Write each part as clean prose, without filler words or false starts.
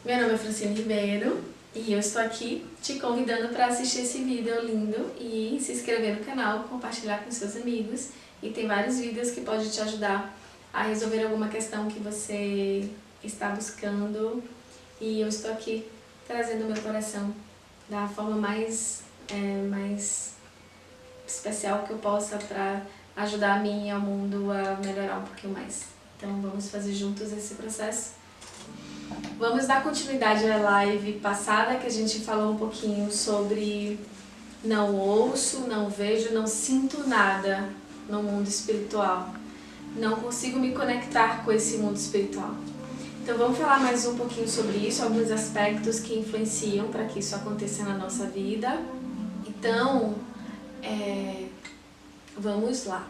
Meu nome é Francine Ribeiro e eu estou aqui te convidando para assistir esse vídeo lindo e se inscrever no canal, compartilhar com seus amigos, e tem vários vídeos que podem te ajudar a resolver alguma questão que você está buscando, e eu estou aqui trazendo o meu coração da forma mais especial que eu possa para ajudar a mim e ao mundo a melhorar um pouquinho mais. Então vamos fazer juntos esse processo. Vamos dar continuidade à live passada, que a gente falou um pouquinho sobre não ouço, não vejo, não sinto nada no mundo espiritual. Não consigo me conectar com esse mundo espiritual. Então vamos falar mais um pouquinho sobre isso, alguns aspectos que influenciam para que isso aconteça na nossa vida. Então, vamos lá.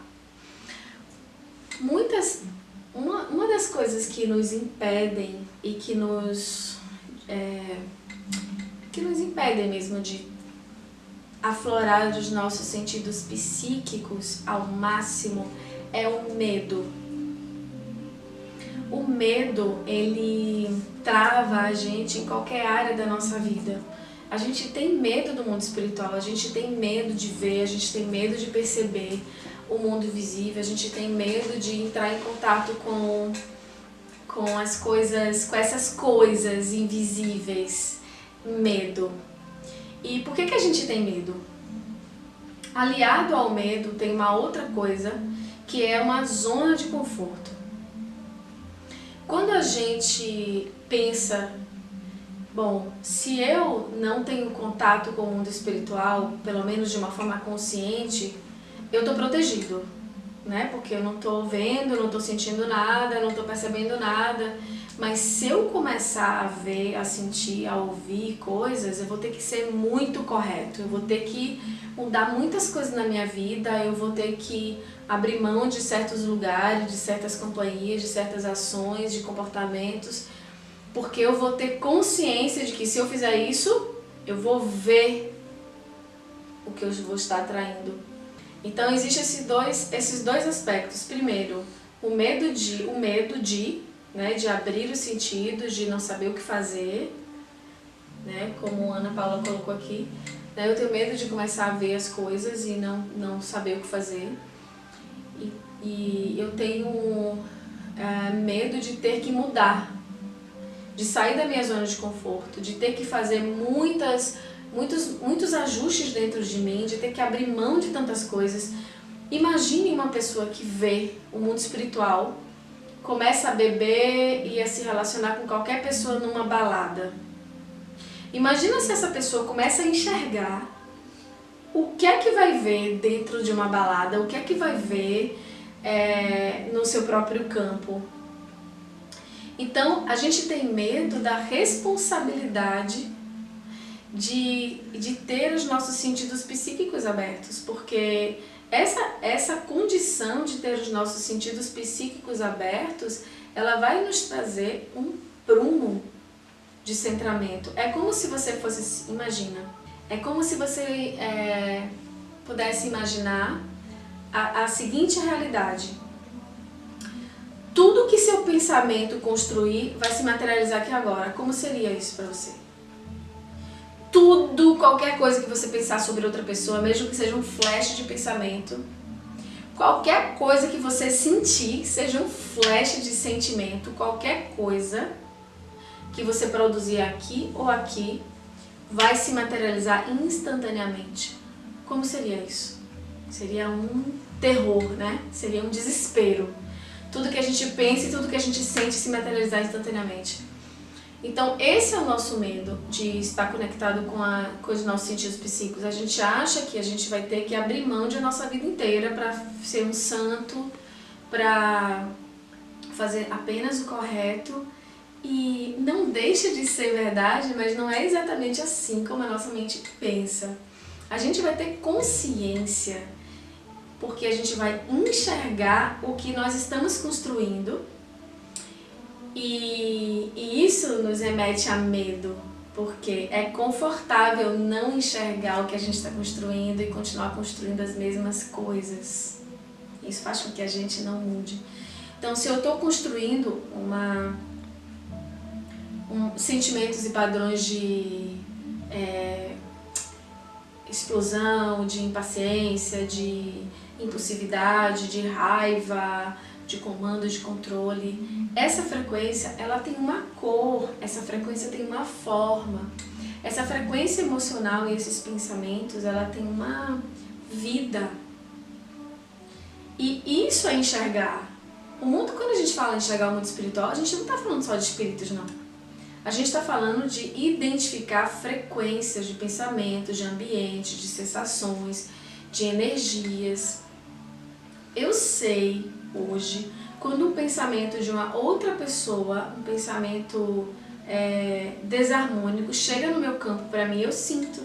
Uma das coisas que nos impedem e que nos impedem mesmo de aflorar os nossos sentidos psíquicos ao máximo é o medo. O medo, ele trava a gente em qualquer área da nossa vida. A gente tem medo do mundo espiritual, a gente tem medo de ver, a gente tem medo de perceber o mundo visível, a gente tem medo de entrar em contato com as coisas, com essas coisas invisíveis. Medo. E por que a gente tem medo? Aliado ao medo tem uma outra coisa, que é uma zona de conforto. Quando a gente pensa, bom, se eu não tenho contato com o mundo espiritual, pelo menos de uma forma consciente, eu estou protegido, né? Porque eu não estou vendo, não estou sentindo nada, não estou percebendo nada. Mas se eu começar a ver, a sentir, a ouvir coisas, eu vou ter que ser muito correto. Eu vou ter que mudar muitas coisas na minha vida, eu vou ter que abrir mão de certos lugares, de certas companhias, de certas ações, de comportamentos, porque eu vou ter consciência de que se eu fizer isso, eu vou ver o que eu vou estar atraindo. Então existem esses dois aspectos. Primeiro, o medo de abrir os sentidos, de não saber o que fazer, né? Como a Ana Paula colocou aqui. Eu tenho medo de começar a ver as coisas e não saber o que fazer. E eu tenho medo de ter que mudar, de sair da minha zona de conforto, de ter que fazer muitos ajustes dentro de mim, de ter que abrir mão de tantas coisas. Imagine uma pessoa que vê o mundo espiritual, começa a beber e a se relacionar com qualquer pessoa numa balada. Imagina se essa pessoa começa a enxergar o que é que vai ver dentro de uma balada, o que é que vai ver no seu próprio campo. Então, a gente tem medo da responsabilidade de ter os nossos sentidos psíquicos abertos, porque essa condição de ter os nossos sentidos psíquicos abertos, ela vai nos trazer um prumo de centramento. É como se você fosse, imagina, é como se você pudesse imaginar a seguinte realidade: tudo que seu pensamento construir vai se materializar aqui agora. Como seria isso para você? Tudo, qualquer coisa que você pensar sobre outra pessoa, mesmo que seja um flash de pensamento, qualquer coisa que você sentir, seja um flash de sentimento, qualquer coisa que você produzir aqui ou aqui, vai se materializar instantaneamente. Como seria isso? Seria um terror, né? Seria um desespero. Tudo que a gente pensa e tudo que a gente sente se materializar instantaneamente. Então esse é o nosso medo de estar conectado com os nossos sentidos psíquicos. A gente acha que a gente vai ter que abrir mão de nossa vida inteira para ser um santo, para fazer apenas o correto, e não deixa de ser verdade, mas não é exatamente assim como a nossa mente pensa. A gente vai ter consciência, porque a gente vai enxergar o que nós estamos construindo. E isso nos remete a medo, porque é confortável não enxergar o que a gente está construindo e continuar construindo as mesmas coisas. Isso faz com que a gente não mude. Então, se eu estou construindo sentimentos e padrões de explosão, de impaciência, de impulsividade, de raiva, de comando, de controle. Essa frequência, ela tem uma cor, essa frequência tem uma forma. Essa frequência emocional e esses pensamentos, ela tem uma vida. E isso é enxergar. O mundo, quando a gente fala em enxergar o mundo espiritual, a gente não está falando só de espíritos, não. A gente está falando de identificar frequências de pensamento, de ambiente, de sensações, de energias. Eu sei hoje, quando um pensamento de uma outra pessoa, um pensamento desarmônico, chega no meu campo para mim, eu sinto.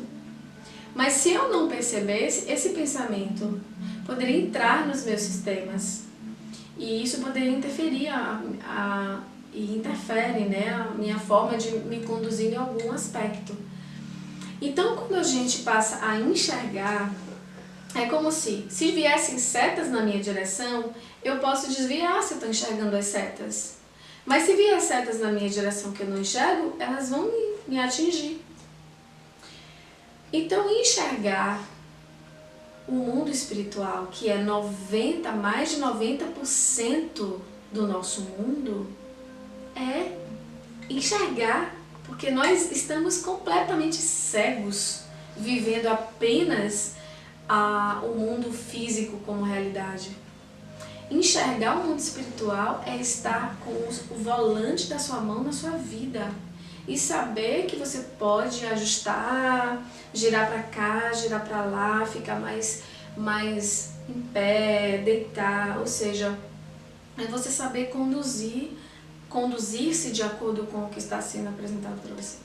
Mas se eu não percebesse, esse pensamento poderia entrar nos meus sistemas. E isso poderia interferir e interfere, né, a minha forma de me conduzir em algum aspecto. Então, quando a gente passa a enxergar, é como se viessem setas na minha direção, eu posso desviar se eu estou enxergando as setas. Mas se vier setas na minha direção que eu não enxergo, elas vão me atingir. Então, enxergar o mundo espiritual, que é mais de 90% do nosso mundo, é enxergar, porque nós estamos completamente cegos, vivendo apenas o mundo físico como realidade. Enxergar o mundo espiritual é estar com o volante da sua mão na sua vida e saber que você pode ajustar, girar para cá, girar para lá, ficar mais em pé, deitar, ou seja, é você saber conduzir-se de acordo com o que está sendo apresentado para você.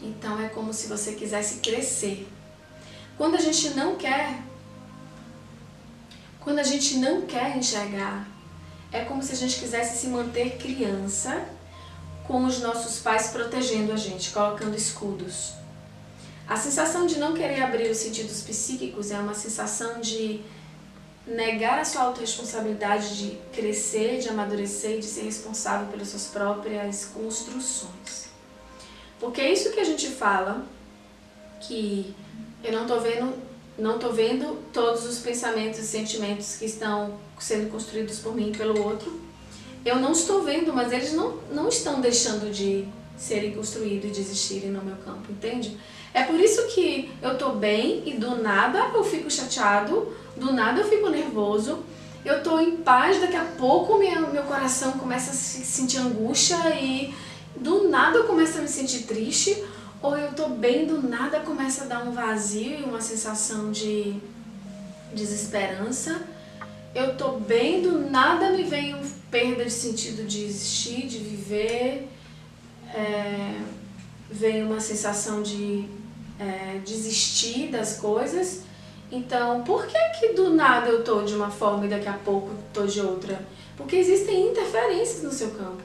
Então é como se você quisesse crescer. Quando a gente não quer enxergar, é como se a gente quisesse se manter criança, com os nossos pais protegendo a gente, colocando escudos. A sensação de não querer abrir os sentidos psíquicos é uma sensação de negar a sua autorresponsabilidade de crescer, de amadurecer e de ser responsável pelas suas próprias construções. Porque é isso que a gente fala, que eu não tô vendo todos os pensamentos e sentimentos que estão sendo construídos por mim e pelo outro. Eu não estou vendo, mas eles não estão deixando de serem construídos e de existirem no meu campo, entende? É por isso que eu tô bem e do nada eu fico chateado, do nada eu fico nervoso, eu tô em paz, daqui a pouco meu coração começa a sentir angústia e do nada eu começo a me sentir triste, ou eu tô bem, do nada começa a dar um vazio e uma sensação de desesperança. Eu tô bem, do nada me vem perda de sentido de existir, de viver, vem uma sensação de desistir das coisas. Então, por que do nada eu tô de uma forma e daqui a pouco tô de outra? Porque existem interferências no seu campo.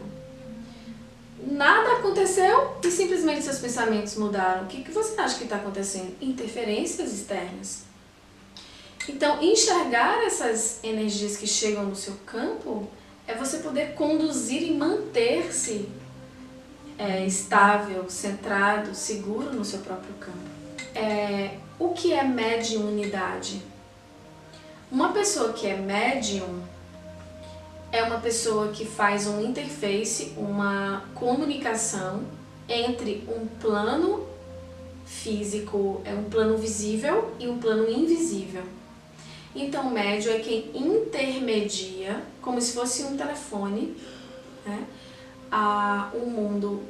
Nada aconteceu e simplesmente seus pensamentos mudaram. O que você acha que está acontecendo? Interferências externas. Então, enxergar essas energias que chegam no seu campo é você poder conduzir e manter-se estável, centrado, seguro no seu próprio campo. O que é mediunidade? Uma pessoa que é médium é uma pessoa que faz um interface, uma comunicação entre um plano físico, um plano visível e um plano invisível. Então, o médium é quem intermedia, como se fosse um telefone, né, o mundo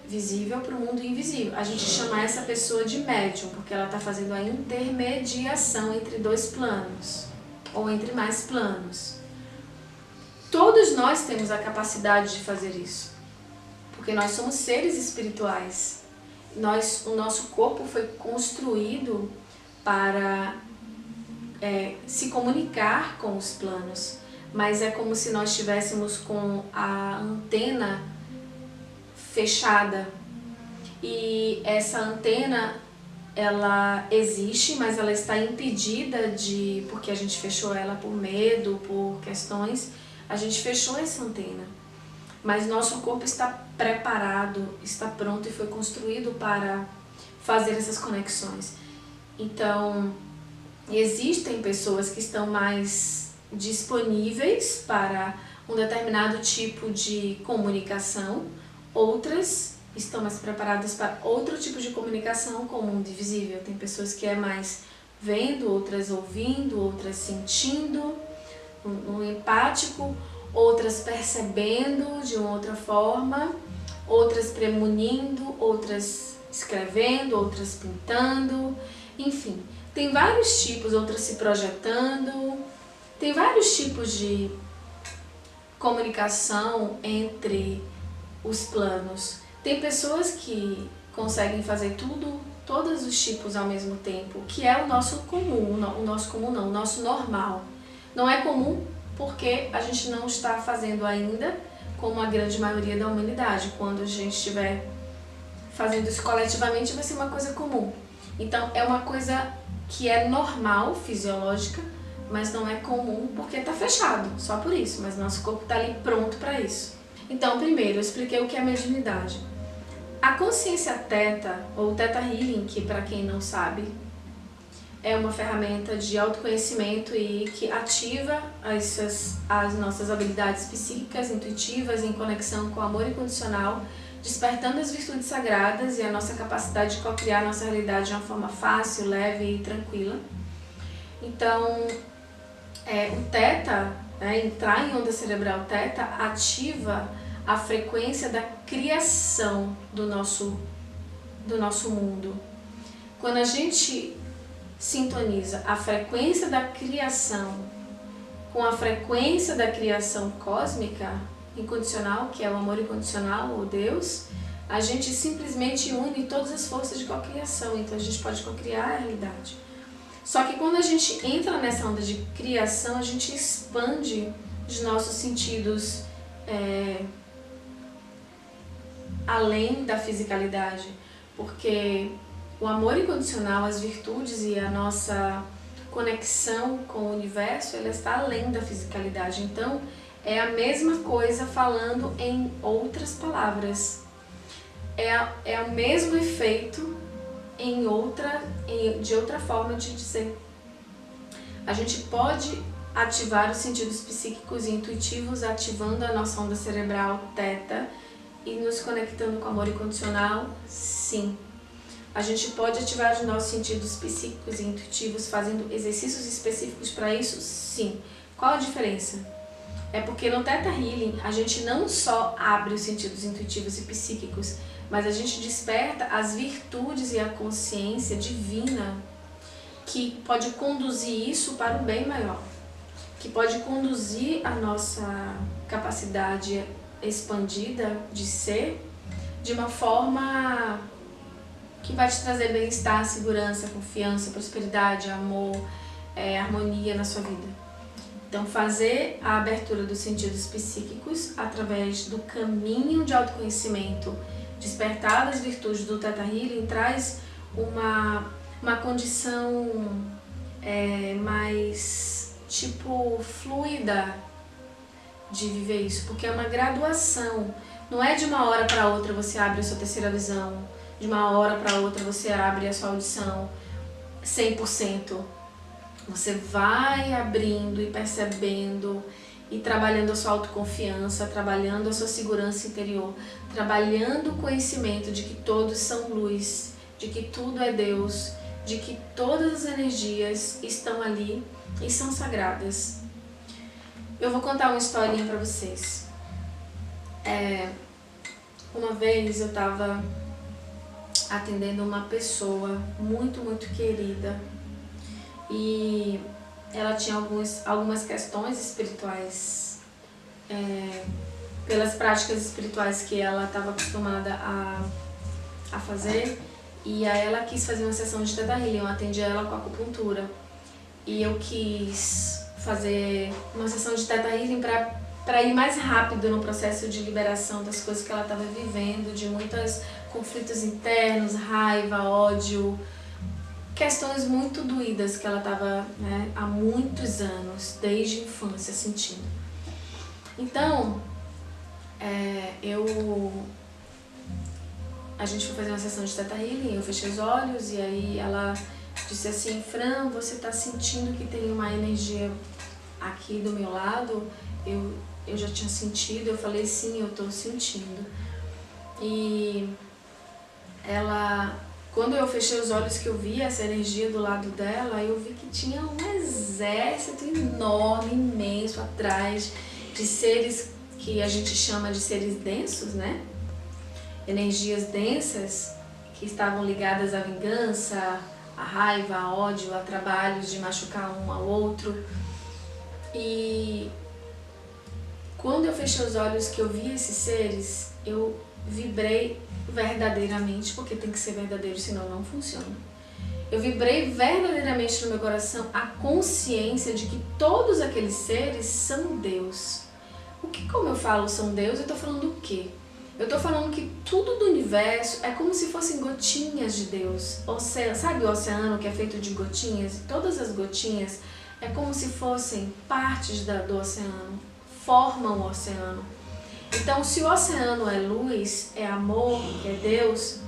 visível para o mundo invisível. A gente chama essa pessoa de médium, porque ela está fazendo a intermediação entre dois planos, ou entre mais planos. Todos nós temos a capacidade de fazer isso, porque nós somos seres espirituais. O nosso corpo foi construído para se comunicar com os planos, mas é como se nós estivéssemos com a antena fechada. E essa antena, ela existe, mas ela está impedida porque a gente fechou ela por medo, por questões, a gente fechou essa antena. Mas nosso corpo está preparado, está pronto e foi construído para fazer essas conexões. Então, existem pessoas que estão mais disponíveis para um determinado tipo de comunicação, outras estão mais preparadas para outro tipo de comunicação, como um divisível. Tem pessoas que é mais vendo, outras ouvindo, outras sentindo, um empático, outras percebendo de uma outra forma, outras premonindo, outras escrevendo, outras pintando, enfim. Tem vários tipos, outras se projetando, tem vários tipos de comunicação entre os planos. Tem pessoas que conseguem fazer todos os tipos ao mesmo tempo, que é o nosso comum, o nosso normal. Não é comum porque a gente não está fazendo ainda como a grande maioria da humanidade. Quando a gente estiver fazendo isso coletivamente, vai ser uma coisa comum. Então, é uma coisa que é normal, fisiológica, mas não é comum porque está fechado, só por isso. Mas nosso corpo está ali pronto para isso. Então, primeiro, eu expliquei o que é mediunidade. A consciência Theta, ou Theta Healing, que para quem não sabe, é uma ferramenta de autoconhecimento e que ativa as nossas habilidades psíquicas, intuitivas, em conexão com o amor incondicional, despertando as virtudes sagradas e a nossa capacidade de co-criar a nossa realidade de uma forma fácil, leve e tranquila. Então, o Theta, entrar em onda cerebral Theta, ativa a frequência da criação do nosso mundo. Quando a gente sintoniza a frequência da criação com a frequência da criação cósmica, incondicional, que é o amor incondicional, ou Deus, a gente simplesmente une todas as forças de cocriação, então a gente pode cocriar a realidade. Só que quando a gente entra nessa onda de criação, a gente expande os nossos sentidos além da fisicalidade, porque o amor incondicional, as virtudes e a nossa conexão com o universo, ela está além da fisicalidade. Então, é a mesma coisa falando em outras palavras. É o mesmo efeito de outra forma de dizer. A gente pode ativar os sentidos psíquicos e intuitivos, ativando a nossa onda cerebral Theta e nos conectando com o amor incondicional? Sim. A gente pode ativar os nossos sentidos psíquicos e intuitivos fazendo exercícios específicos para isso? Sim. Qual a diferença? É porque no Theta Healing a gente não só abre os sentidos intuitivos e psíquicos, mas a gente desperta as virtudes e a consciência divina que pode conduzir isso para o bem maior, que pode conduzir a nossa capacidade expandida de ser de uma forma que vai te trazer bem-estar, segurança, confiança, prosperidade, amor, harmonia na sua vida. Então, fazer a abertura dos sentidos psíquicos através do caminho de autoconhecimento, despertar das virtudes do Theta Healing, traz uma condição mais, fluida de viver isso, porque é uma graduação. Não é de uma hora para outra você abre a sua terceira visão, de uma hora para outra você abre a sua audição 100%. Você vai abrindo e percebendo e trabalhando a sua autoconfiança, trabalhando a sua segurança interior, trabalhando o conhecimento de que todos são luz, de que tudo é Deus, de que todas as energias estão ali e são sagradas. Eu vou contar uma historinha para vocês. Uma vez eu estava atendendo uma pessoa muito, muito querida e ela tinha algumas questões espirituais, pelas práticas espirituais que ela estava acostumada a fazer, e aí ela quis fazer uma sessão de Theta Healing. Eu atendi ela com acupuntura e eu quis fazer uma sessão de Theta Healing para ir mais rápido no processo de liberação das coisas que ela estava vivendo, de muitos conflitos internos, raiva, ódio, questões muito doídas que ela estava, há muitos anos, desde a infância, sentindo. Então, eu a gente foi fazer uma sessão de Theta Healing, eu fechei os olhos e aí ela disse assim, Fran, você tá sentindo que tem uma energia aqui do meu lado? Eu já tinha sentido, eu falei sim, eu tô sentindo. E ela, quando eu fechei os olhos que eu vi essa energia do lado dela, eu vi que tinha um exército enorme, imenso atrás de seres que a gente chama de seres densos, né? Energias densas que estavam ligadas à vingança, à raiva, a ódio, a trabalhos de machucar um ao outro. E quando eu fechei os olhos que eu vi esses seres, eu vibrei verdadeiramente, porque tem que ser verdadeiro, senão não funciona. Eu vibrei verdadeiramente no meu coração a consciência de que todos aqueles seres são Deus. O que, como eu falo são Deus, eu estou falando o quê? Eu estou falando que tudo do universo é como se fossem gotinhas de Deus. Oceano, sabe o oceano que é feito de gotinhas? Todas as gotinhas é como se fossem partes do oceano, formam o oceano. Então, se o oceano é luz, é amor, que é Deus,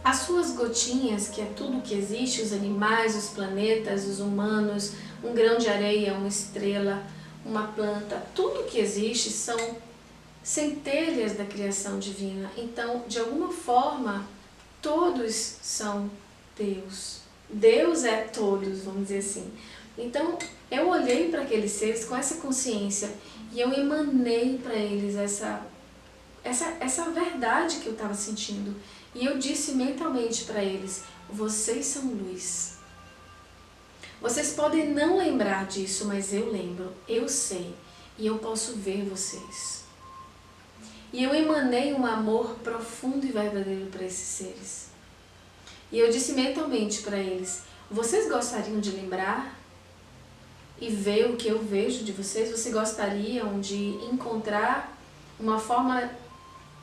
as suas gotinhas, que é tudo que existe, os animais, os planetas, os humanos, um grão de areia, uma estrela, uma planta, tudo que existe são centelhas da criação divina. Então, de alguma forma, todos são Deus. Deus é todos, vamos dizer assim. Então, eu olhei para aqueles seres com essa consciência e eu emanei para eles essa verdade que eu estava sentindo. E eu disse mentalmente para eles, vocês são luz. Vocês podem não lembrar disso, mas eu lembro, eu sei, e eu posso ver vocês. E eu emanei um amor profundo e verdadeiro para esses seres. E eu disse mentalmente para eles, vocês gostariam de lembrar e ver o que eu vejo de vocês? Vocês gostariam de encontrar uma forma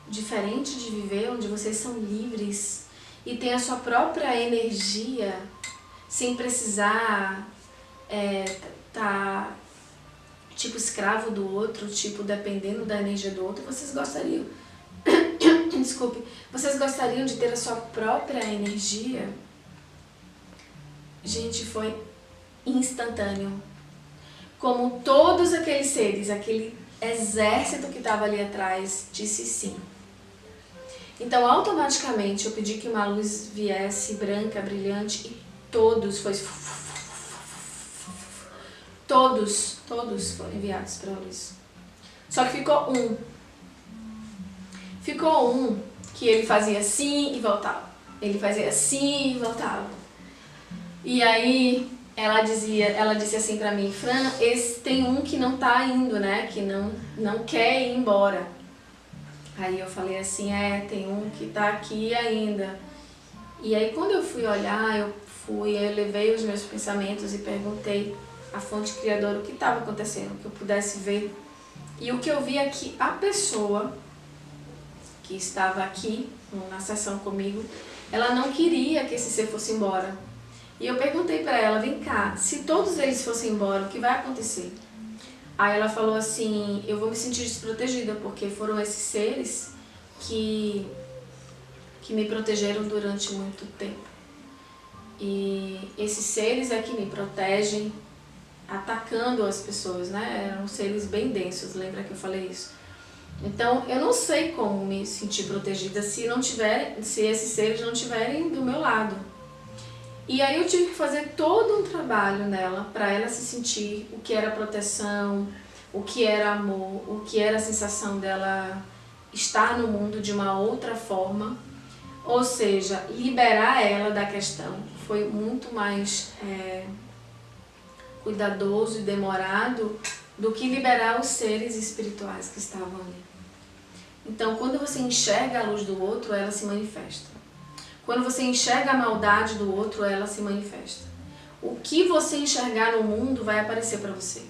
diferente de viver, onde vocês são livres e têm a sua própria energia, sem precisar tá tipo escravo do outro, tipo dependendo da energia do outro? Vocês gostariam, desculpe, vocês gostariam de ter a sua própria energia? Gente, foi instantâneo. Como todos aqueles seres, aquele exército que estava ali atrás, disse sim. Então, automaticamente, eu pedi que uma luz viesse branca, brilhante, e todos foram enviados para a luz. Só que ficou um. Ficou um que ele fazia assim e voltava. Ele fazia assim e voltava. E aí ela disse assim pra mim, Fran, tem um que não tá indo, né? Que não quer ir embora. Aí eu falei assim, tem um que tá aqui ainda. E aí quando eu fui olhar, eu levei os meus pensamentos e perguntei à fonte criadora o que estava acontecendo, que eu pudesse ver. E o que eu vi é que a pessoa que estava aqui na sessão comigo, ela não queria que esse ser fosse embora. E eu perguntei para ela, vem cá, se todos eles fossem embora, o que vai acontecer? Aí ela falou assim, eu vou me sentir desprotegida, porque foram esses seres que me protegeram durante muito tempo. E esses seres é que me protegem, atacando as pessoas, né? Eram seres bem densos, lembra que eu falei isso? Então, eu não sei como me sentir protegida se esses seres não estiverem do meu lado. E aí eu tive que fazer todo um trabalho nela, para ela se sentir o que era proteção, o que era amor, o que era a sensação dela estar no mundo de uma outra forma. Ou seja, liberar ela da questão foi muito mais cuidadoso e demorado do que liberar os seres espirituais que estavam ali. Então, quando você enxerga a luz do outro, ela se manifesta. Quando você enxerga a maldade do outro, ela se manifesta. O que você enxergar no mundo vai aparecer para você.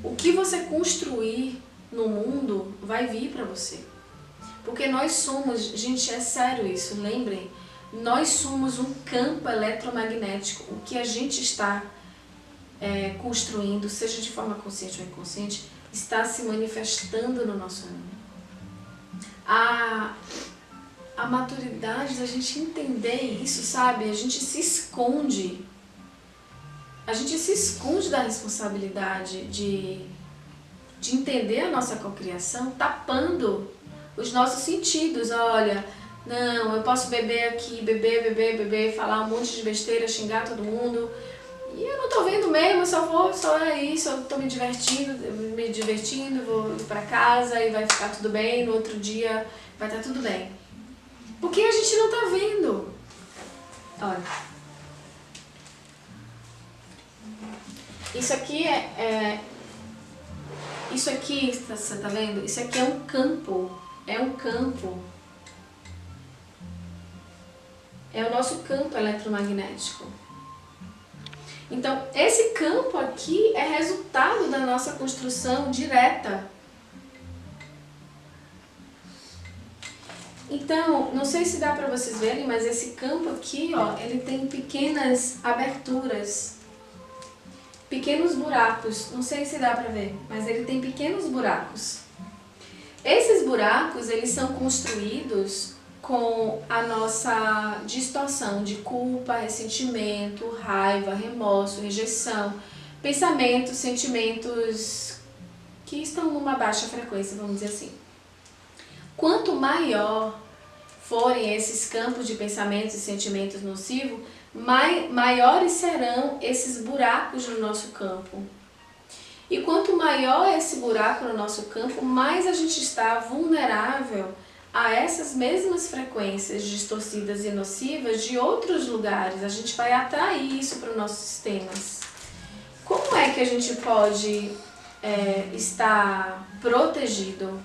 O que você construir no mundo vai vir para você. Porque nós somos, gente, é sério isso, lembrem, nós somos um campo eletromagnético. O que a gente está construindo, seja de forma consciente ou inconsciente, está se manifestando no nosso mundo. a maturidade da gente entender isso, sabe? A gente se esconde. A gente se esconde da responsabilidade de entender a nossa cocriação, tapando os nossos sentidos. Olha, não, eu posso beber aqui, beber, falar um monte de besteira, xingar todo mundo. E eu não tô vendo mesmo, só é isso, eu tô me divertindo, vou pra casa e vai ficar tudo bem, no outro dia vai estar tudo bem. Porque a gente não tá vendo. Olha. Isso aqui isso aqui, você tá vendo? Isso aqui é um campo. É um campo. É o nosso campo eletromagnético. Então, esse campo aqui é resultado da nossa construção direta. Então, não sei se dá para vocês verem, mas esse campo aqui, ó, ele tem pequenas aberturas, pequenos buracos. Não sei se dá para ver, mas ele tem pequenos buracos. Esses buracos, eles são construídos com a nossa distorção de culpa, ressentimento, raiva, remorso, rejeição, pensamentos, sentimentos que estão numa baixa frequência, vamos dizer assim. Quanto maior forem esses campos de pensamentos e sentimentos nocivos, maiores serão esses buracos no nosso campo. E quanto maior esse buraco no nosso campo, mais a gente está vulnerável a essas mesmas frequências distorcidas e nocivas de outros lugares. A gente vai atrair isso para os nossos sistemas. Como é que a gente pode estar protegido?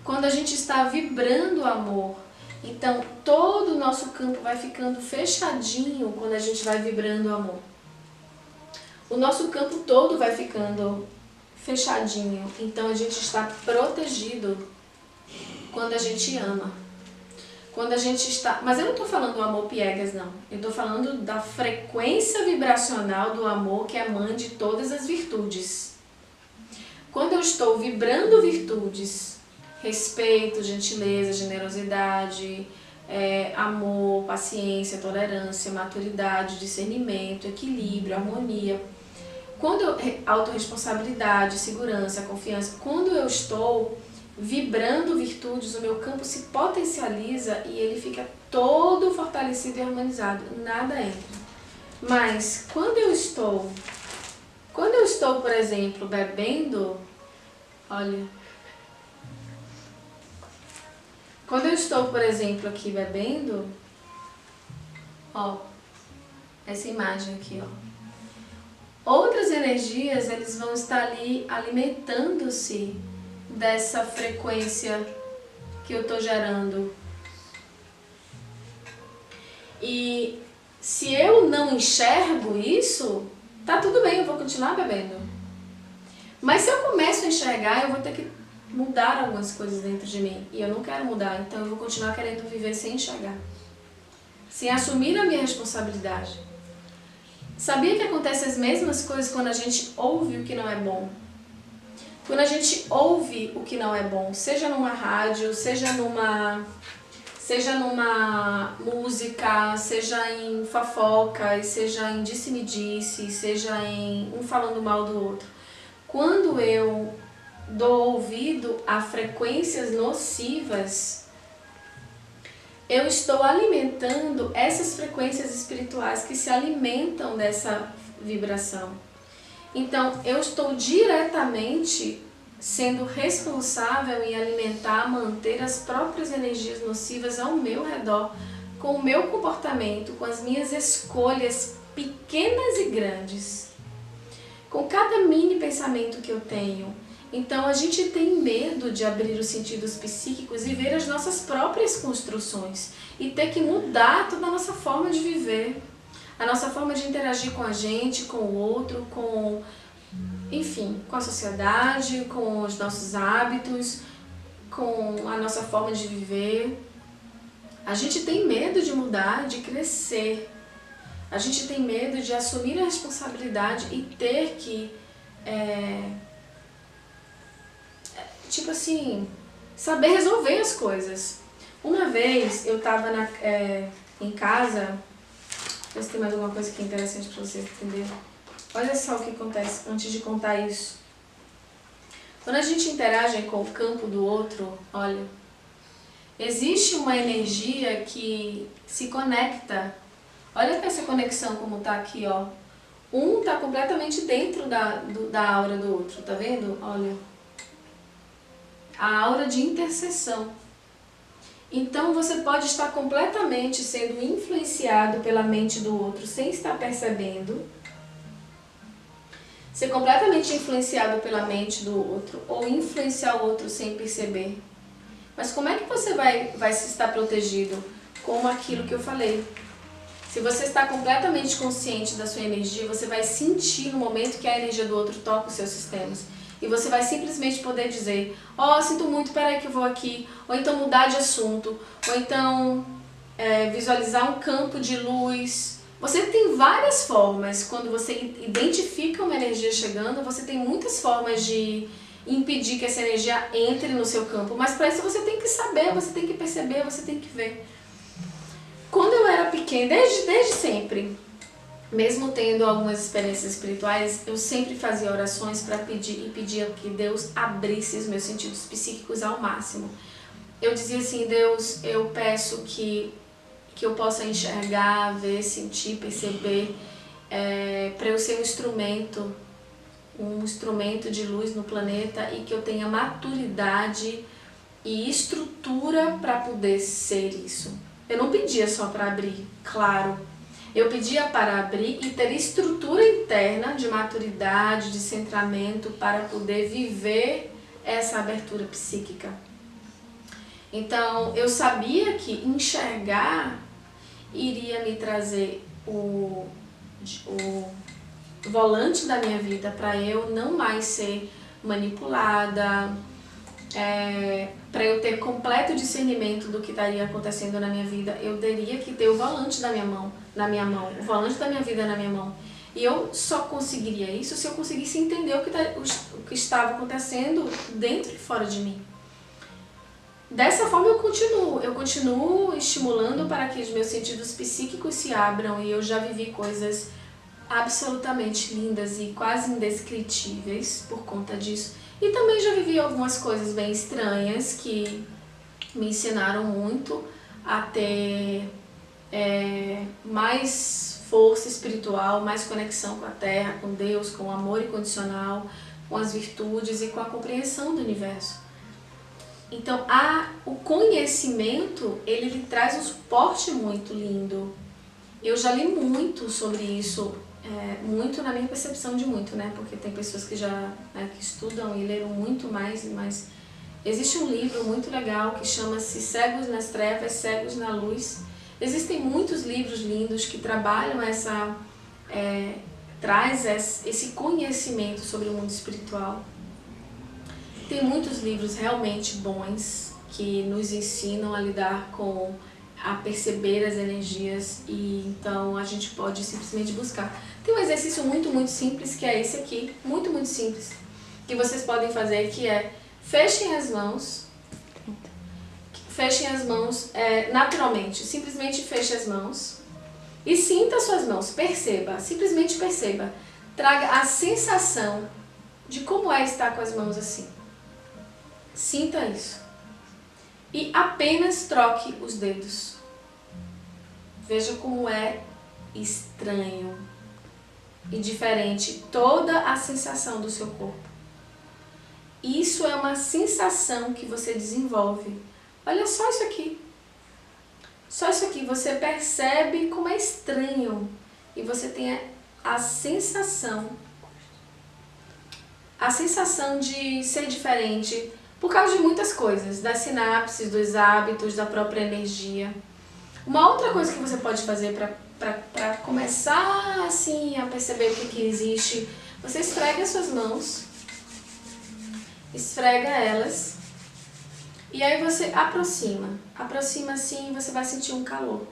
Quando a gente está vibrando amor. Então, todo o nosso campo vai ficando fechadinho quando a gente vai vibrando amor. O nosso campo todo vai ficando fechadinho. Então, a gente está protegido quando a gente ama. Quando a gente está... Mas eu não estou falando do amor piegas, não. Eu estou falando da frequência vibracional do amor, que é a mãe de todas as virtudes. Quando eu estou vibrando virtudes, respeito, gentileza, generosidade, amor, paciência, tolerância, maturidade, discernimento, equilíbrio, harmonia. Autorresponsabilidade, segurança, confiança. Quando eu estou vibrando virtudes, o meu campo se potencializa e ele fica todo fortalecido e harmonizado. Nada entra. Mas quando eu estou, por exemplo, bebendo, olha... Quando eu estou, por exemplo, aqui bebendo, ó, essa imagem aqui, ó. Outras energias, eles vão estar ali alimentando-se dessa frequência que eu estou gerando. E se eu não enxergo isso, tá tudo bem, eu vou continuar bebendo. Mas se eu começo a enxergar, eu vou ter que mudar algumas coisas dentro de mim. E eu não quero mudar, então eu vou continuar querendo viver sem enxergar. Sem assumir a minha responsabilidade. Sabia que acontecem as mesmas coisas quando a gente ouve o que não é bom? Quando a gente ouve o que não é bom, seja numa rádio, seja numa música, seja em fofoca, seja em disse-me-disse, seja em um falando mal do outro. Quando eu dou ouvido a frequências nocivas, eu estou alimentando essas frequências espirituais que se alimentam dessa vibração. Então, eu estou diretamente sendo responsável em alimentar, manter as próprias energias nocivas ao meu redor, com o meu comportamento, com as minhas escolhas pequenas e grandes, com cada mini pensamento que eu tenho. Então, a gente tem medo de abrir os sentidos psíquicos e ver as nossas próprias construções e ter que mudar toda a nossa forma de viver, a nossa forma de interagir com a gente, com o outro, enfim, com a sociedade, com os nossos hábitos, com a nossa forma de viver. A gente tem medo de mudar, de crescer. A gente tem medo de assumir a responsabilidade e ter que... tipo assim, saber resolver as coisas. Uma vez eu estava em casa, ver se tem mais alguma coisa que é interessante para você entender. Olha só o que acontece antes de contar isso. Quando a gente interage com o campo do outro, olha, existe uma energia que se conecta. Olha essa conexão como tá aqui, ó. Um tá completamente dentro da aura do outro, tá vendo? Olha. A aura de interseção. Então você pode estar completamente sendo influenciado pela mente do outro sem estar percebendo. Ser completamente influenciado pela mente do outro ou influenciar o outro sem perceber. Mas como é que você vai se estar protegido? Com aquilo que eu falei. Se você está completamente consciente da sua energia, você vai sentir no momento que a energia do outro toca os seus sistemas. E você vai simplesmente poder dizer, ó, sinto muito, peraí que eu vou aqui. Ou então mudar de assunto. Ou então visualizar um campo de luz. Você tem várias formas. Quando você identifica uma energia chegando, você tem muitas formas de impedir que essa energia entre no seu campo. Mas para isso você tem que saber, você tem que perceber, você tem que ver. Quando eu era pequena, desde sempre, mesmo tendo algumas experiências espirituais, eu sempre fazia orações para pedir e pedia que Deus abrisse os meus sentidos psíquicos ao máximo. Eu dizia assim, Deus, eu peço que eu possa enxergar, ver, sentir, perceber, para eu ser um instrumento de luz no planeta e que eu tenha maturidade e estrutura para poder ser isso. Eu não pedia só para abrir, claro. Eu pedia para abrir e ter estrutura interna de maturidade, de centramento para poder viver essa abertura psíquica. Então, eu sabia que enxergar iria me trazer o volante da minha vida para eu não mais ser manipulada, para eu ter completo discernimento do que estaria acontecendo na minha vida, eu teria que ter o volante na minha mão, o volante da minha vida na minha mão. E eu só conseguiria isso se eu conseguisse entender o que estava acontecendo dentro e fora de mim. Dessa forma eu continuo estimulando para que os meus sentidos psíquicos se abram e eu já vivi coisas absolutamente lindas e quase indescritíveis por conta disso. E também já vivi algumas coisas bem estranhas que me ensinaram muito a ter mais força espiritual, mais conexão com a Terra, com Deus, com o amor incondicional, com as virtudes e com a compreensão do universo. Então, o conhecimento, ele lhe traz um suporte muito lindo. Eu já li muito sobre isso, muito na minha percepção de muito, né? Porque tem pessoas que já que estudam e leram muito mais, mas existe um livro muito legal que chama-se Cegos nas Trevas, Cegos na Luz. Existem muitos livros lindos que trabalham traz esse conhecimento sobre o mundo espiritual. Tem muitos livros realmente bons que nos ensinam a lidar a perceber as energias e então a gente pode simplesmente buscar. Tem um exercício muito simples que é esse aqui, muito simples, que vocês podem fazer, que é fechem as mãos naturalmente, simplesmente feche as mãos e sinta as suas mãos, perceba, simplesmente perceba, traga a sensação de como é estar com as mãos assim. Sinta isso. E apenas troque os dedos. Veja como é estranho e diferente toda a sensação do seu corpo. Isso é uma sensação que você desenvolve. Olha só isso aqui. Só isso aqui. Você percebe como é estranho. E você tem a sensação de ser diferente. Por causa de muitas coisas, das sinapses, dos hábitos, da própria energia. Uma outra coisa que você pode fazer para começar assim a perceber o que existe, você esfrega as suas mãos, esfrega elas, e aí você aproxima assim e você vai sentir um calor.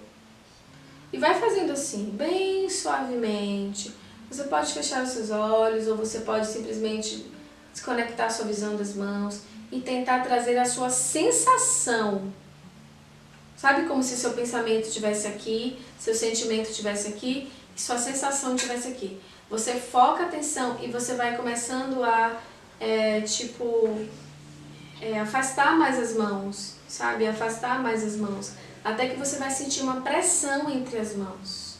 E vai fazendo assim, bem suavemente. Você pode fechar os seus olhos ou você pode simplesmente desconectar a sua visão das mãos e tentar trazer a sua sensação Sabe como se seu pensamento estivesse aqui, seu sentimento estivesse aqui e sua sensação estivesse aqui. Você foca a atenção e você vai começando a, afastar mais as mãos, sabe? Afastar mais as mãos. Até que você vai sentir uma pressão entre as mãos.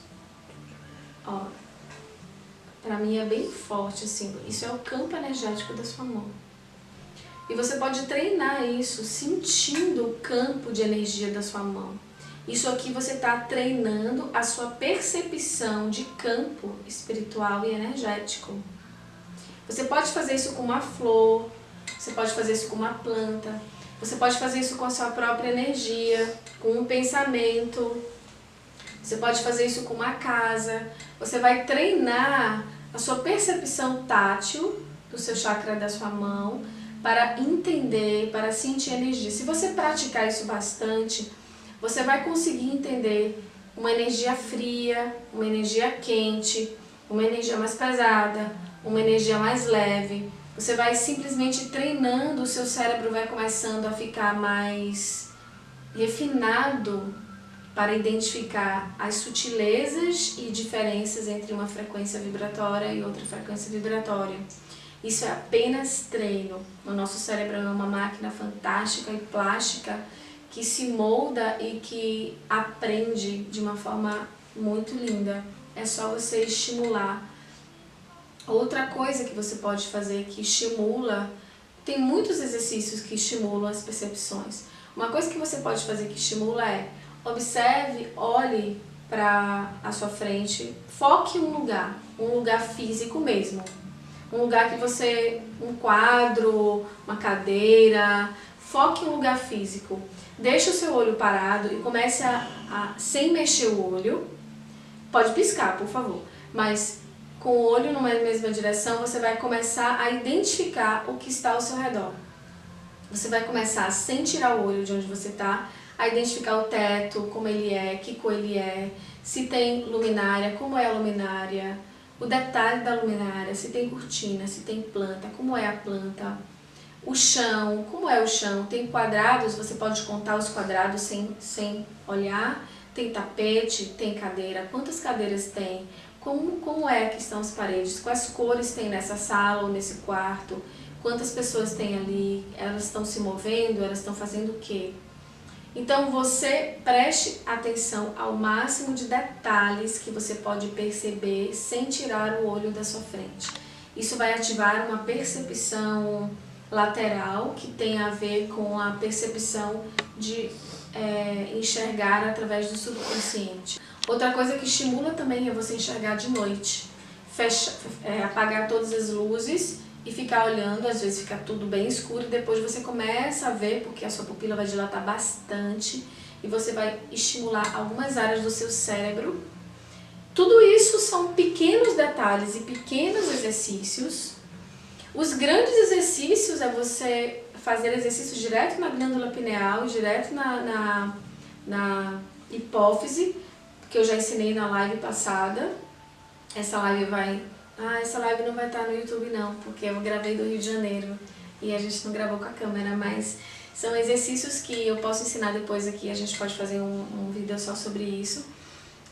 Ó, pra mim é bem forte, assim. Isso é o campo energético da sua mão. E você pode treinar isso sentindo o campo de energia da sua mão. Isso aqui você está treinando a sua percepção de campo espiritual e energético. Você pode fazer isso com uma flor, você pode fazer isso com uma planta, você pode fazer isso com a sua própria energia, com um pensamento, você pode fazer isso com uma casa. Você vai treinar a sua percepção tátil do seu chakra da sua mão para entender, para sentir energia. Se você praticar isso bastante, você vai conseguir entender uma energia fria, uma energia quente, uma energia mais pesada, uma energia mais leve. Você vai simplesmente treinando, o seu cérebro vai começando a ficar mais refinado para identificar as sutilezas e diferenças entre uma frequência vibratória e outra frequência vibratória. Isso é apenas treino. O nosso cérebro é uma máquina fantástica e plástica que se molda e que aprende de uma forma muito linda. É só você estimular. Outra coisa que você pode fazer que estimula, tem muitos exercícios que estimulam as percepções. Uma coisa que você pode fazer que estimula é, observe, olhe para a sua frente, foque um lugar físico mesmo. Um lugar que você, um quadro, uma cadeira, foque em um lugar físico. Deixe o seu olho parado e comece sem mexer o olho. Pode piscar, por favor, mas com o olho numa mesma direção, você vai começar a identificar o que está ao seu redor. Você vai começar, sem tirar o olho de onde você está, a identificar o teto, como ele é, que cor ele é, se tem luminária, como é a luminária, o detalhe da luminária, se tem cortina, se tem planta, como é a planta, o chão, como é o chão, tem quadrados, você pode contar os quadrados sem olhar, tem tapete, tem cadeira, quantas cadeiras tem, como é que estão as paredes, quais cores tem nessa sala ou nesse quarto, quantas pessoas tem ali, elas estão se movendo, elas estão fazendo o quê? Então você preste atenção ao máximo de detalhes que você pode perceber sem tirar o olho da sua frente. Isso vai ativar uma percepção lateral que tem a ver com a percepção de enxergar através do subconsciente. Outra coisa que estimula também é você enxergar de noite. Apagar todas as luzes e ficar olhando, às vezes fica tudo bem escuro e depois você começa a ver, porque a sua pupila vai dilatar bastante e você vai estimular algumas áreas do seu cérebro. Tudo isso são pequenos detalhes e pequenos exercícios. Os grandes exercícios é você fazer exercícios direto na glândula pineal, direto na hipófise, que eu já ensinei na live passada. Essa live não vai estar no YouTube não, porque eu gravei do Rio de Janeiro e a gente não gravou com a câmera, mas são exercícios que eu posso ensinar depois aqui, a gente pode fazer um vídeo só sobre isso,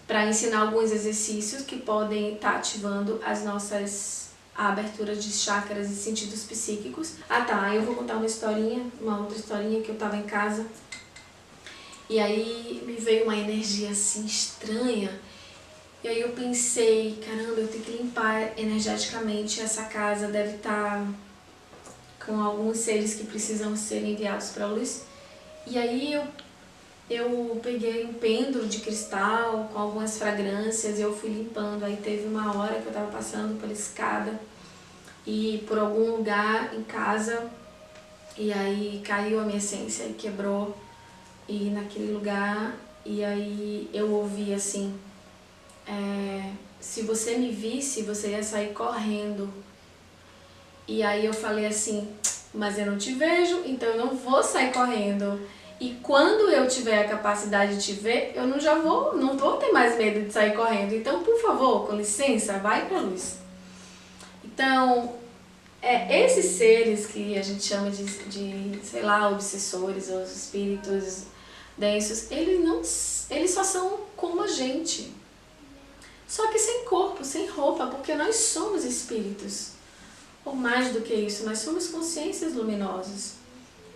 para ensinar alguns exercícios que podem estar ativando as nossas aberturas de chakras e sentidos psíquicos. Eu vou contar uma outra historinha que eu estava em casa e aí me veio uma energia assim estranha. E aí eu pensei, caramba, eu tenho que limpar energeticamente essa casa, deve estar com alguns seres que precisam ser enviados para a luz. E aí eu peguei um pêndulo de cristal com algumas fragrâncias e eu fui limpando. Aí teve uma hora que eu estava passando pela escada e por algum lugar em casa, e aí caiu a minha essência e quebrou e naquele lugar, e aí eu ouvi assim, se você me visse, você ia sair correndo. E aí eu falei assim, mas eu não te vejo, então eu não vou sair correndo. E quando eu tiver a capacidade de te ver, eu não vou ter mais medo de sair correndo. Então, por favor, com licença, vai pra luz. Então, esses seres que a gente chama de sei lá, obsessores ou espíritos densos, eles só são como a gente. Só que sem corpo, sem roupa, porque nós somos espíritos. Ou mais do que isso, nós somos consciências luminosas.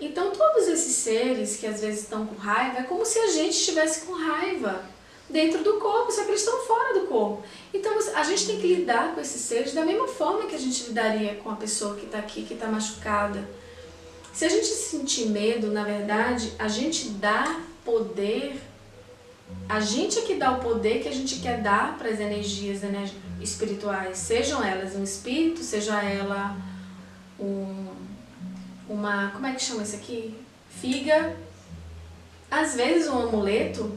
Então todos esses seres que às vezes estão com raiva, é como se a gente estivesse com raiva dentro do corpo, só que eles estão fora do corpo. Então a gente tem que lidar com esses seres da mesma forma que a gente lidaria com a pessoa que está aqui, que está machucada. Se a gente sentir medo, na verdade, a gente dá poder, a gente é que dá o poder que a gente quer dar para as energias espirituais, sejam elas um espírito, seja ela uma, como é que chama isso aqui? Figa. Às vezes um amuleto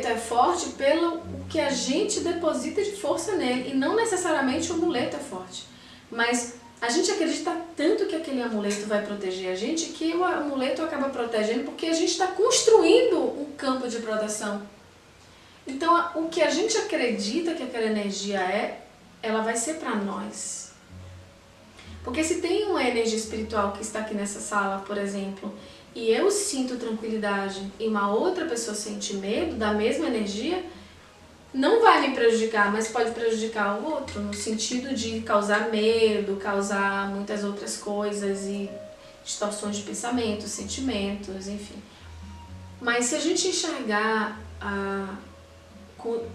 é forte pelo que a gente deposita de força nele, e não necessariamente o amuleto é forte, mas a gente acredita tanto que aquele amuleto vai proteger a gente, que o amuleto acaba protegendo porque a gente está construindo um campo de proteção. Então, o que a gente acredita que aquela energia ela vai ser para nós. Porque se tem uma energia espiritual que está aqui nessa sala, por exemplo, e eu sinto tranquilidade e uma outra pessoa sente medo da mesma energia, não vai me prejudicar, mas pode prejudicar o outro, no sentido de causar medo, causar muitas outras coisas e distorções de pensamentos, sentimentos, enfim. Mas se a gente enxergar,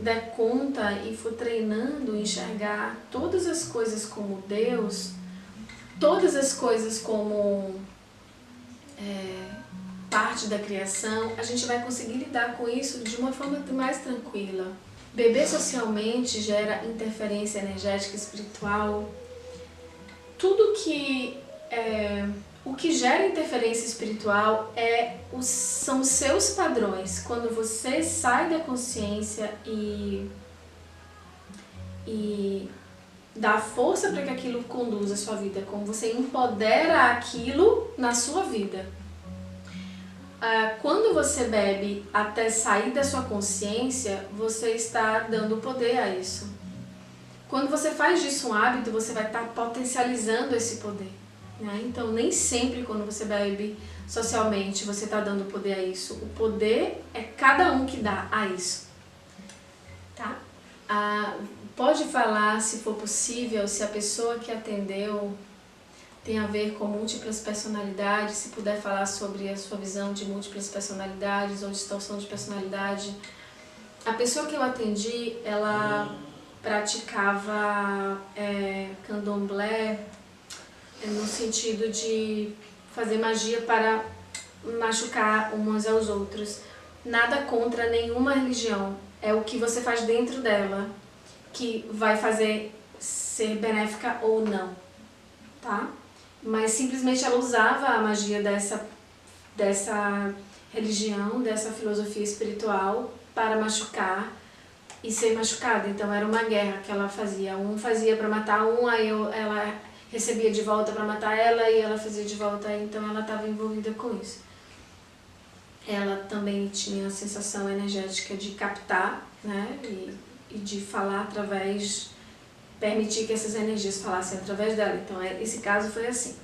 der conta e for treinando, enxergar todas as coisas como Deus, todas as coisas como parte da criação, a gente vai conseguir lidar com isso de uma forma mais tranquila. Beber socialmente gera interferência energética espiritual. Tudo que o que gera interferência espiritual são os seus padrões. Quando você sai da consciência e dá força para que aquilo conduza a sua vida, como você empodera aquilo na sua vida. Quando você bebe até sair da sua consciência, você está dando poder a isso. Quando você faz disso um hábito, você vai estar potencializando esse poder, né? Então, nem sempre quando você bebe socialmente, você está dando poder a isso. O poder é cada um que dá a isso. Tá? Pode falar, se for possível, se a pessoa que atendeu tem a ver com múltiplas personalidades, se puder falar sobre a sua visão de múltiplas personalidades ou distorção de personalidade. A pessoa que eu atendi, ela praticava candomblé no sentido de fazer magia para machucar uns aos outros. Nada contra nenhuma religião, é o que você faz dentro dela que vai fazer ser benéfica ou não, tá? Mas simplesmente ela usava a magia dessa religião, dessa filosofia espiritual para machucar e ser machucada. Então era uma guerra que ela fazia. Um fazia para matar um, aí ela recebia de volta para matar ela e ela fazia de volta, então ela estava envolvida com isso. Ela também tinha a sensação energética de captar, né, e de falar através, permitir que essas energias falassem através dela. Então esse caso foi assim.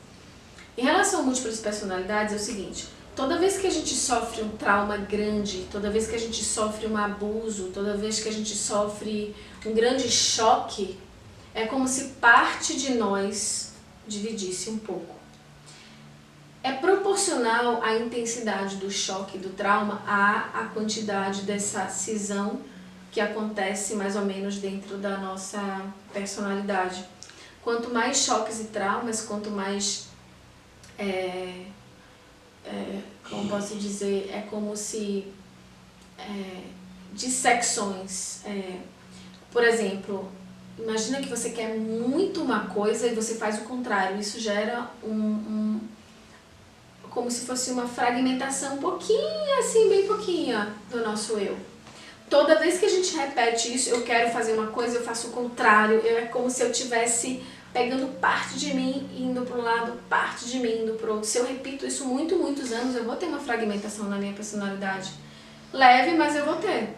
Em relação a múltiplas personalidades é o seguinte: toda vez que a gente sofre um trauma grande, toda vez que a gente sofre um abuso, toda vez que a gente sofre um grande choque, é como se parte de nós dividisse um pouco. É proporcional à intensidade do choque, do trauma, à quantidade dessa cisão que acontece mais ou menos dentro da nossa personalidade. Quanto mais choques e traumas, quanto mais, como posso dizer, é como se dissecções. Por exemplo, imagina que você quer muito uma coisa e você faz o contrário. Isso gera como se fosse uma fragmentação um pouquinho, assim, bem pouquinho do nosso eu. Toda vez que a gente repete isso, eu quero fazer uma coisa, eu faço o contrário. É como se eu estivesse pegando parte de mim e indo para um lado, parte de mim indo para o outro. Se eu repito isso muitos anos, eu vou ter uma fragmentação na minha personalidade. Leve, mas eu vou ter.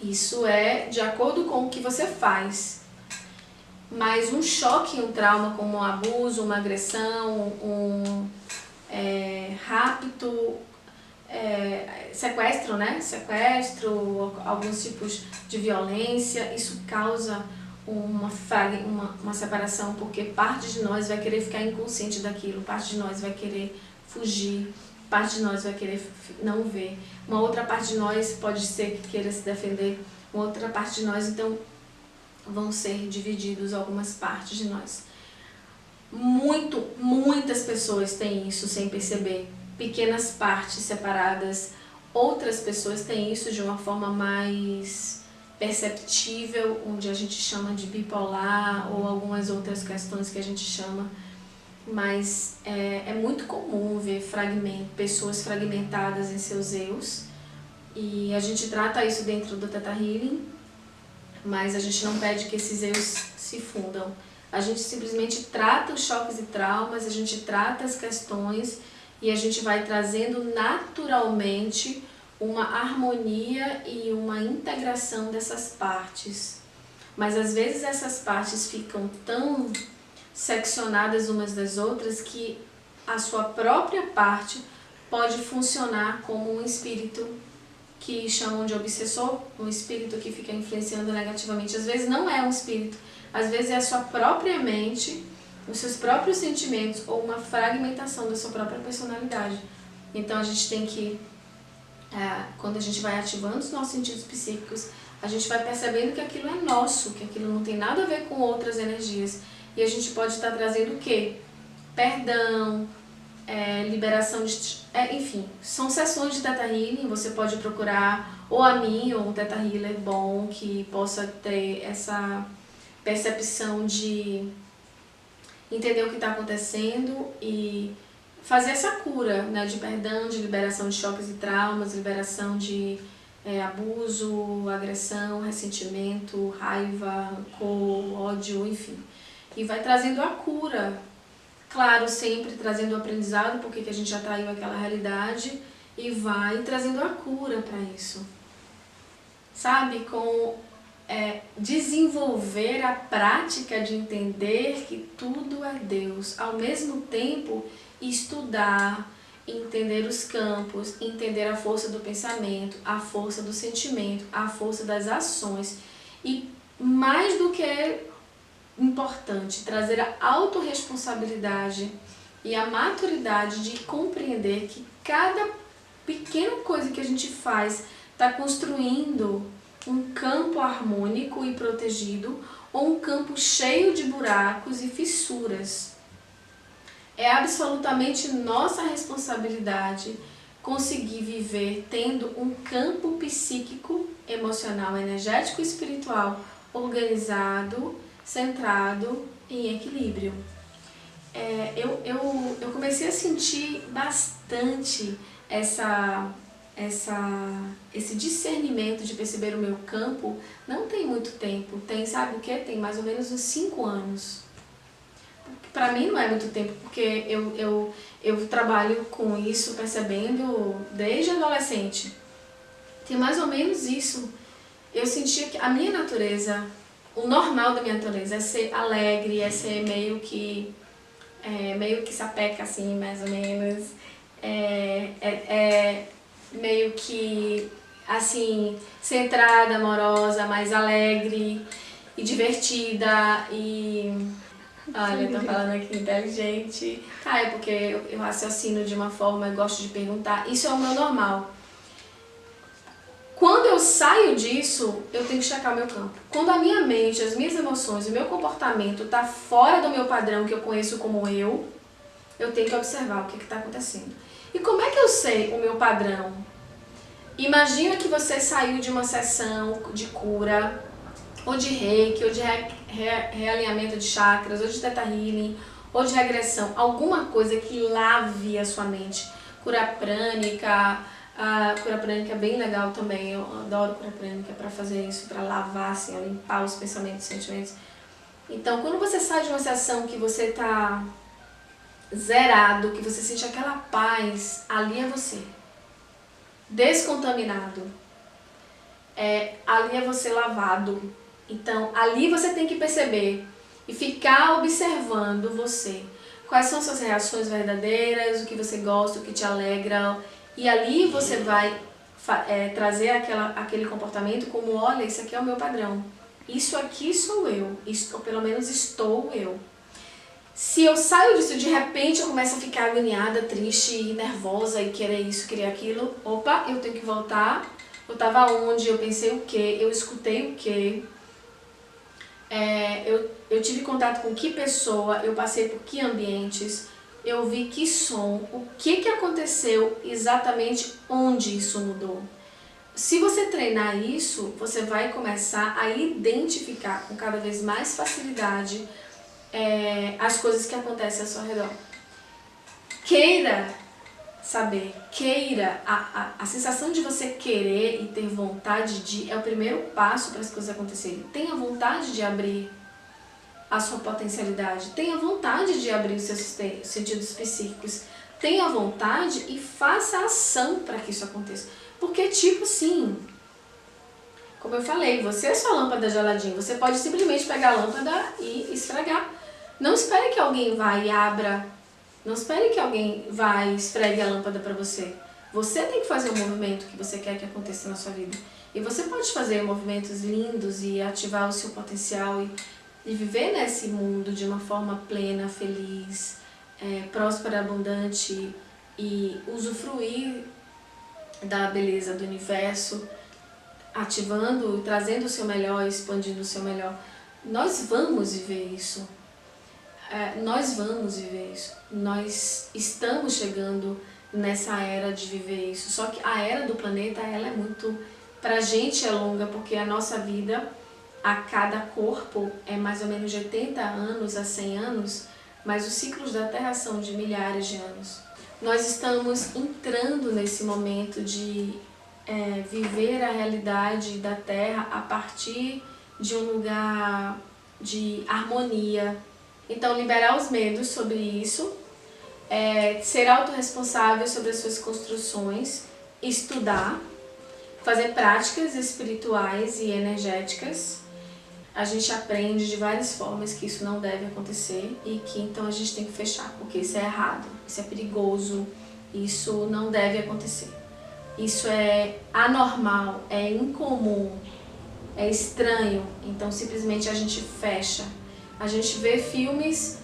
Isso é de acordo com o que você faz. Mas um choque, um trauma como um abuso, uma agressão, um rapto, sequestro, né? Sequestro, alguns tipos de violência, isso causa uma separação, porque parte de nós vai querer ficar inconsciente daquilo, parte de nós vai querer fugir, parte de nós vai querer não ver, uma outra parte de nós pode ser que queira se defender, uma outra parte de nós, então vão ser divididos algumas partes de nós. Muitas pessoas têm isso sem perceber, pequenas partes separadas. Outras pessoas têm isso de uma forma mais perceptível, onde a gente chama de bipolar ou algumas outras questões que a gente chama, mas é muito comum ver pessoas fragmentadas em seus eus, e a gente trata isso dentro do Theta Healing, mas a gente não pede que esses eus se fundam. A gente simplesmente trata os choques e traumas, a gente trata as questões e a gente vai trazendo naturalmente uma harmonia e uma integração dessas partes. Mas às vezes essas partes ficam tão seccionadas umas das outras que a sua própria parte pode funcionar como um espírito que chamam de obsessor, um espírito que fica influenciando negativamente. Às vezes não é um espírito, às vezes é a sua própria mente, os seus próprios sentimentos ou uma fragmentação da sua própria personalidade. Então a gente tem que, quando a gente vai ativando os nossos sentidos psíquicos, a gente vai percebendo que aquilo é nosso, que aquilo não tem nada a ver com outras energias. E a gente pode estar trazendo o quê? Perdão, liberação de... enfim, são sessões de Theta Healing, você pode procurar ou a mim ou um Theta Healer bom que possa ter essa percepção de entender o que está acontecendo e fazer essa cura, né, de perdão, de liberação de choques e traumas, liberação de abuso, agressão, ressentimento, raiva, rancor, ódio, enfim. E vai trazendo a cura, claro, sempre trazendo o aprendizado, porque que a gente atraiu aquela realidade, e vai trazendo a cura para isso. Sabe, com desenvolver a prática de entender que tudo é Deus, ao mesmo tempo estudar, entender os campos, entender a força do pensamento, a força do sentimento, a força das ações e, mais do que importante, trazer a autorresponsabilidade e a maturidade de compreender que cada pequena coisa que a gente faz está construindo um campo harmônico e protegido ou um campo cheio de buracos e fissuras. É absolutamente nossa responsabilidade conseguir viver tendo um campo psíquico, emocional, energético e espiritual organizado, centrado em equilíbrio. Eu comecei a sentir bastante esse discernimento de perceber o meu campo não tem muito tempo, sabe o que? Tem mais ou menos uns 5 anos. Para mim não é muito tempo, porque eu trabalho com isso percebendo desde adolescente. Tem mais ou menos isso. Eu sentia que a minha natureza, o normal da minha natureza é ser alegre, é ser meio que sapeca assim, mais ou menos. Meio que assim, centrada, amorosa, mais alegre e divertida e... Olha, eu tô falando aqui inteligente. É porque eu raciocino de uma forma, eu gosto de perguntar. Isso é o meu normal. Quando eu saio disso, eu tenho que checar o meu campo. Quando a minha mente, as minhas emoções, o meu comportamento tá fora do meu padrão que eu conheço como eu tenho que observar o que está acontecendo. E como é que eu sei o meu padrão? Imagina que você saiu de uma sessão de cura, ou de reiki, ou de realinhamento de chakras, ou de Theta Healing, ou de regressão, alguma coisa que lave a sua mente. Cura prânica, a cura prânica é bem legal também, eu adoro cura prânica para fazer isso, para lavar, assim, limpar os pensamentos e sentimentos. Então, quando você sai de uma sessão que você está zerado, que você sente aquela paz, ali é você. Descontaminado. Ali é você lavado. Então, ali você tem que perceber e ficar observando você. Quais são suas reações verdadeiras, o que você gosta, o que te alegra E ali você vai trazer aquele comportamento como, olha, isso aqui é o meu padrão. Isso aqui sou eu, ou pelo menos estou eu. Se eu saio disso, de repente eu começo a ficar agoniada, triste e nervosa e querer isso, querer aquilo, opa, eu tenho que voltar. Eu estava onde, eu pensei o quê, eu escutei o quê, eu tive contato com que pessoa, eu passei por que ambientes, eu ouvi que som, o que aconteceu exatamente onde isso mudou. Se você treinar isso, você vai começar a identificar com cada vez mais facilidade as coisas que acontecem ao seu redor. Queira saber, queira, a sensação de você querer e ter vontade de é o primeiro passo para as coisas acontecerem. Tenha vontade de abrir a sua potencialidade, tenha vontade de abrir os seus sentidos psíquicos, tenha vontade e faça ação para que isso aconteça. Porque, tipo assim, como eu falei, você é sua lâmpada de Aladim, você pode simplesmente pegar a lâmpada e esfregar. Não espere que alguém vá e abra, não espere que alguém vá e esfregue a lâmpada para você. Você tem que fazer o movimento que você quer que aconteça na sua vida. E você pode fazer movimentos lindos e ativar o seu potencial e viver nesse mundo de uma forma plena, feliz, próspera, abundante e usufruir da beleza do universo, ativando, trazendo o seu melhor, expandindo o seu melhor. Nós vamos viver isso. Nós vamos viver isso. Nós estamos chegando nessa era de viver isso. Só que a era do planeta, ela é muito... Pra gente é longa, porque a nossa vida, a cada corpo, é mais ou menos de 80 anos a 100 anos, mas os ciclos da Terra são de milhares de anos. Nós estamos entrando nesse momento de viver a realidade da Terra a partir de um lugar de harmonia. Então, liberar os medos sobre isso, ser autorresponsável sobre as suas construções, estudar, fazer práticas espirituais e energéticas. A gente aprende de várias formas que isso não deve acontecer e que então a gente tem que fechar, porque isso é errado, isso é perigoso, isso não deve acontecer. Isso é anormal, é incomum, é estranho, então simplesmente a gente fecha. A gente vê filmes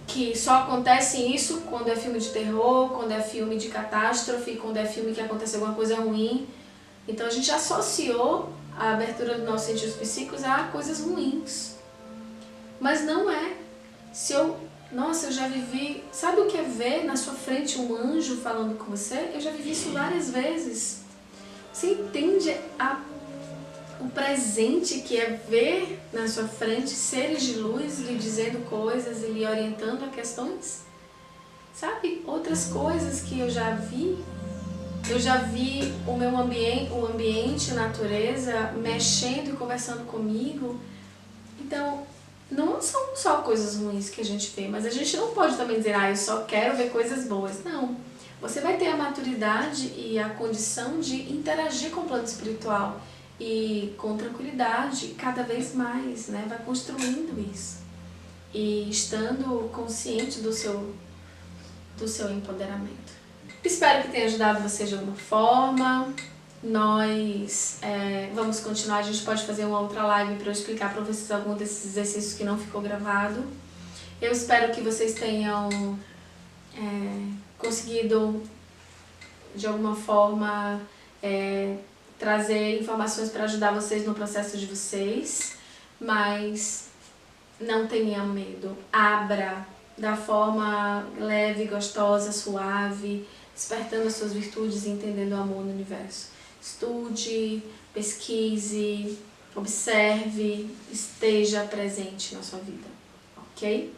que só acontece isso quando é filme de terror, quando é filme de catástrofe, quando é filme que acontece alguma coisa ruim. Então a gente associou a abertura dos nossos sentidos psíquicos a coisas ruins. Mas não é. Nossa, eu já vivi... Sabe o que é ver na sua frente um anjo falando com você? Eu já vivi isso várias vezes. Você entende o presente que é ver na sua frente seres de luz lhe dizendo coisas e lhe orientando a questões? Sabe? Outras coisas que eu já vi o ambiente, a natureza mexendo e conversando comigo. Então, não são só coisas ruins que a gente vê, mas a gente não pode também dizer, eu só quero ver coisas boas. Não. Você vai ter a maturidade e a condição de interagir com o plano espiritual e com tranquilidade, cada vez mais, né? Vai construindo isso. E estando consciente do seu empoderamento. Espero que tenha ajudado você de alguma forma. Nós vamos continuar, a gente pode fazer uma outra live para eu explicar para vocês algum desses exercícios que não ficou gravado. Eu espero que vocês tenham conseguido, de alguma forma, trazer informações para ajudar vocês no processo de vocês, mas não tenham medo. Abra da forma leve, gostosa, suave, despertando as suas virtudes e entendendo o amor no universo. Estude, pesquise, observe, esteja presente na sua vida, ok?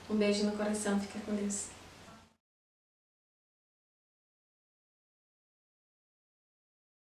Um beijo no coração, fica com Deus.